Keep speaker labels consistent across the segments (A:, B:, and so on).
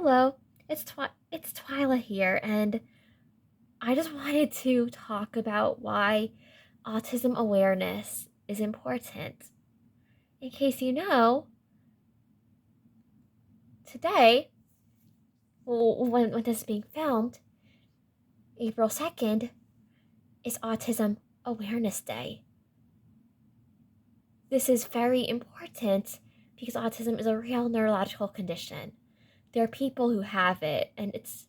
A: Hello, it's Twyla here, and I just wanted to talk about why autism awareness is important. In case you know, today, when this is being filmed, April 2nd, is Autism Awareness Day. This is very important because autism is a real neurological condition. There are people who have it, and it's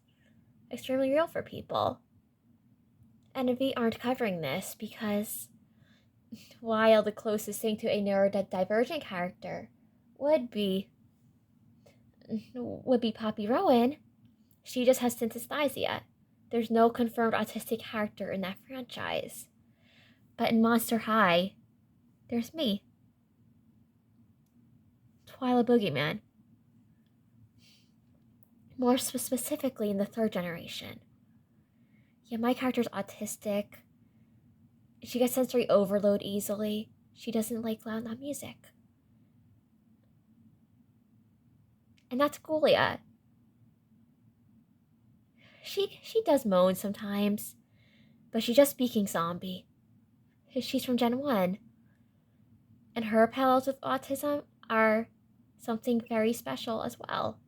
A: extremely real for people. And we aren't covering this because while the closest thing to a neurodivergent character would be Poppy Rowan, she just has synesthesia. There's no confirmed autistic character in that franchise. But in Monster High, there's me, Twyla Boogeyman. More specifically in the third generation. Yeah, my character's autistic. She gets sensory overload easily. She doesn't like loud music. And that's Ghoulia. She does moan sometimes, but she's just speaking zombie. She's from Gen 1. And her parallels with autism are something very special as well.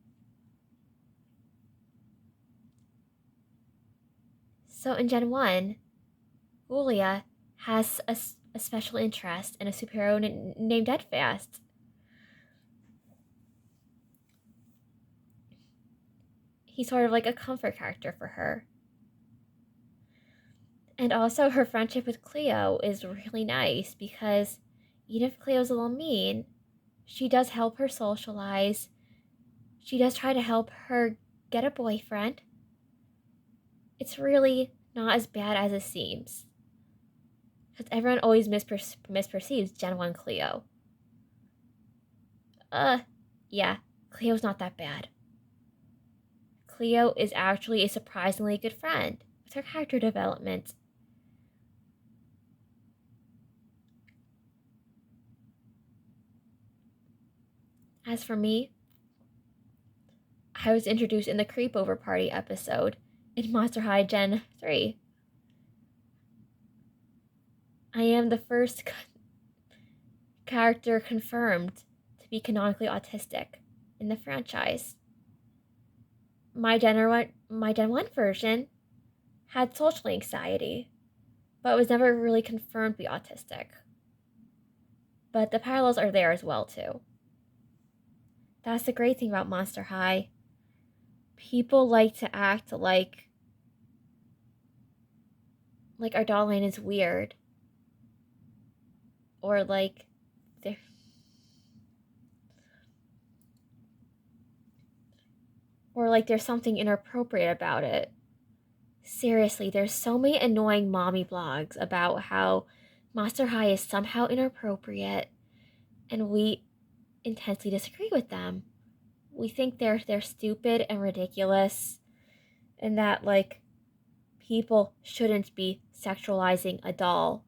A: So in Gen 1, Ghoulia has a special interest in a superhero named Deadfast. He's sort of like a comfort character for her. And also her friendship with Cleo is really nice because even if Cleo's a little mean, she does help her socialize. She does try to help her get a boyfriend. It's really not as bad as it seems. Because everyone always misperceives Gen 1 Cleo. Yeah, Cleo's not that bad. Cleo is actually a surprisingly good friend with her character development. As for me, I was introduced in the Creepover Party episode in Monster High Gen 3. I am the first character confirmed to be canonically autistic in the franchise. My Gen 1 version had social anxiety, but was never really confirmed to be autistic. But the parallels are there as well, too. That's the great thing about Monster High. People like to act like our doll line is weird. Or like there's something inappropriate about it. Seriously, there's so many annoying mommy blogs about how Monster High is somehow inappropriate, and we intensely disagree with them. We think they're stupid and ridiculous, and that people shouldn't be sexualizing a doll.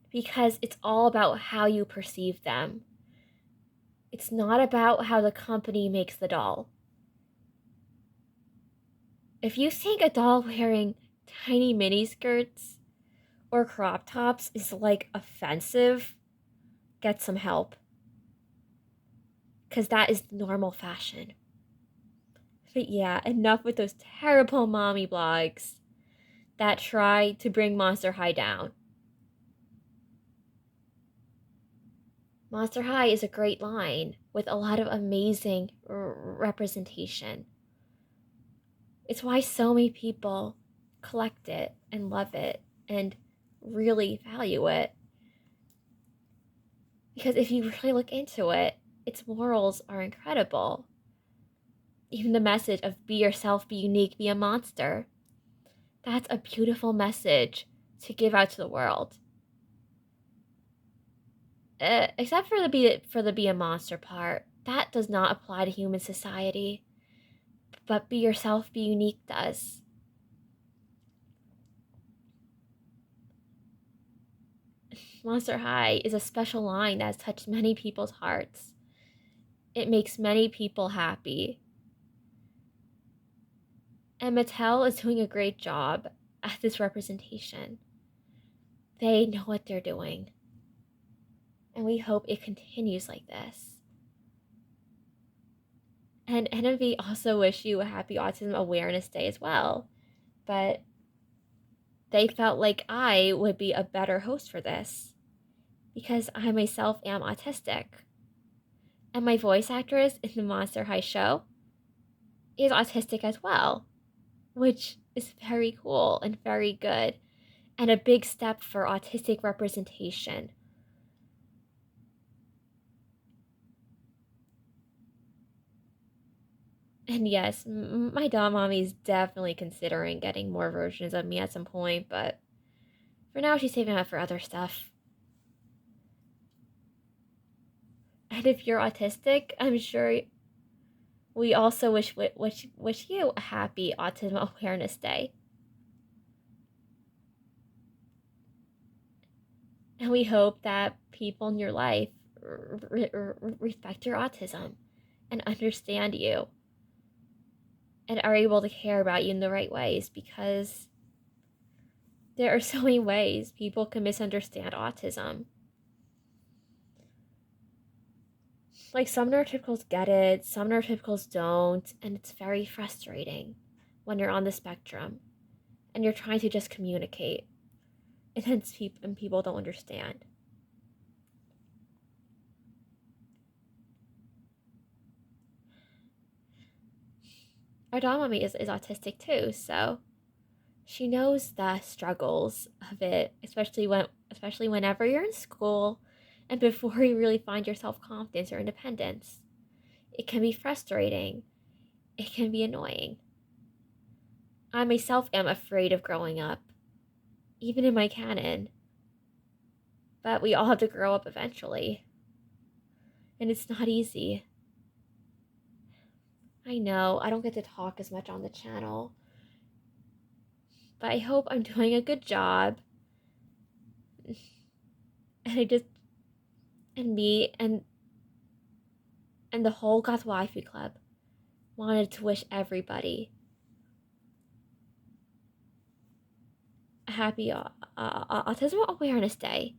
A: Because it's all about how you perceive them. It's not about how the company makes the doll. If you think a doll wearing tiny mini skirts or crop tops is offensive, get some help. Because that is normal fashion. But yeah, enough with those terrible mommy blogs that try to bring Monster High down. Monster High is a great line with a lot of amazing representation. It's why so many people collect it and love it and really value it. Because if you really look into it, its morals are incredible. Even the message of be yourself, be unique, be a monster. That's a beautiful message to give out to the world. Except for the be a monster part, that does not apply to human society. But be yourself, be unique does. Monster High is a special line that has touched many people's hearts. It makes many people happy. And Mattel is doing a great job at this representation. They know what they're doing. And we hope it continues like this. And NMV also wish you a happy Autism Awareness Day as well. But they felt like I would be a better host for this because I myself am autistic. And my voice actress in the Monster High show is autistic as well, which is very cool and very good and a big step for autistic representation. And yes, my doll mommy is definitely considering getting more versions of me at some point, but for now she's saving up for other stuff. And if you're autistic, I'm sure we also wish you a happy Autism Awareness Day. And we hope that people in your life respect your autism and understand you and are able to care about you in the right ways, because there are so many ways people can misunderstand autism. Like, some neurotypicals get it, some neurotypicals don't, and it's very frustrating when you're on the spectrum and you're trying to just communicate and then people don't understand. Our doll mommy is autistic too, so she knows the struggles of it, especially whenever you're in school and before you really find your self-confidence or independence. It can be frustrating. It can be annoying. I myself am afraid of growing up, even in my canon. But we all have to grow up eventually. And it's not easy. I know, I don't get to talk as much on the channel. But I hope I'm doing a good job. And me and the whole Goth Waifu Club wanted to wish everybody a happy Autism Awareness Day.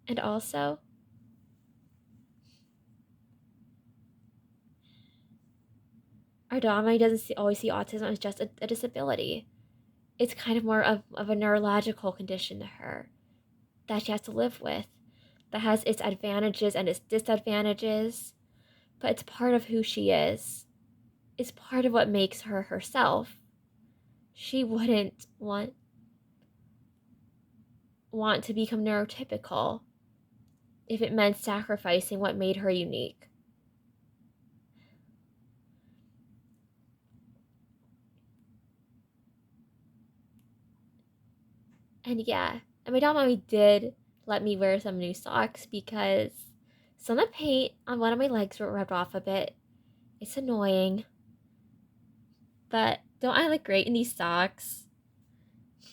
A: And also, our Dame doesn't always see autism as just a disability. It's kind of more of a neurological condition to her that she has to live with, that has its advantages and its disadvantages, but it's part of who she is. It's part of what makes her herself. She wouldn't want to become neurotypical if it meant sacrificing what made her unique. And yeah, and my doll mommy did let me wear some new socks because some of the paint on one of my legs were rubbed off a bit. It's annoying. But don't I look great in these socks?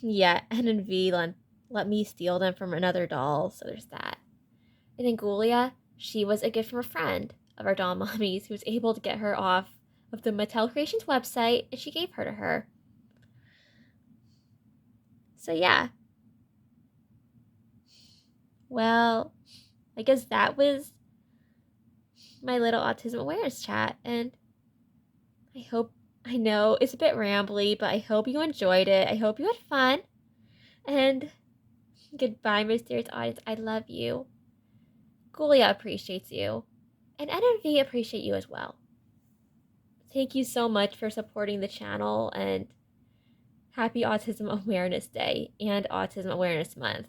A: Yeah, and then V let me steal them from another doll, so there's that. And then Ghoulia, she was a gift from a friend of our doll mommies who was able to get her off of the Mattel Creations website, and she gave her to her. So yeah. Well, I guess that was my little autism awareness chat, and I know it's a bit rambly, but I hope you enjoyed it. I hope you had fun. And goodbye, mysterious audience. I love you. Ghoulia appreciates you. And NMV appreciate you as well. Thank you so much for supporting the channel, and happy Autism Awareness Day and Autism Awareness Month.